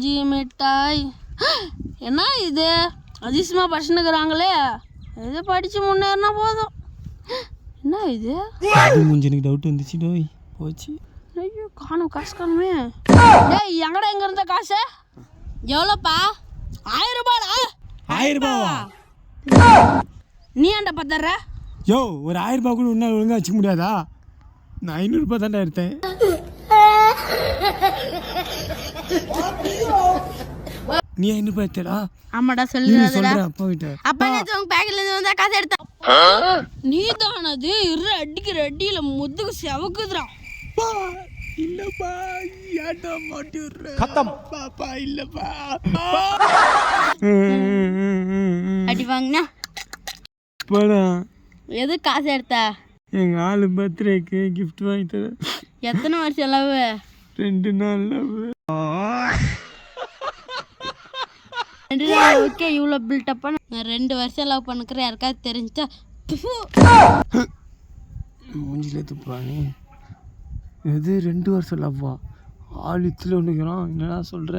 G மிட்டாய் என்ன இது அதிசயமாக படிச்சுன்னுக்குறாங்களே, எது படித்து முன்னேறினா போதும். என்ன இது மூஞ்சி எனக்கு டவுட் வந்துச்சு டோய் போச்சு. ஐயோ காணும், காசு காணுமே. ஏய் எங்கடா எங்க இருந்த காசு? எவ்வளோப்பா? 1000 ரூபாடா. 1000 ரூபாவா? நீ ஏன்டா பத்தர்ற? யோ ஒரு 1000 ரூபாய் கூட உன்னால் ஒழுங்காக வச்சுக்க முடியாதா? நான் 500 ரூபாய் தான்டா எடுத்தேன். நீ 500 ரூபாய் எடுத்தடா? ஆமாடா சொல்லுடா. அப்பா கிட்ட அப்பா நேத்து உங்க பேக்கெட்ல இருந்து வந்தா காசு எடுத்தா. நீ தானது இரு அடிக்கிற அடியில முதுகு செவக்குதுடா. இல்லப்பா ஏன்டா மாட்டிடுற? கத்தம் பாப்பா இல்லப்பா. அடி வாங்கினா போடா. எது காசு எடுத்த? எங்க ஆளு பர்த்டேக்கு கிஃப்ட் வாங்கி தர. எத்தனை வருஷம் லவ்? 2 நாள் லவ். ஓகே இவ்வளோ பில்டப்பா. நான் 2 வருஷம் லவ் பண்ணுக்கிறேன், யாருக்காவது தெரிஞ்சா மூஞ்சிலே துப்புறானே. எது 2 வருஷம் லவ்வா? ஆள் இத்துல ஒன்றுக்கிறான். என்னடா சொல்ற?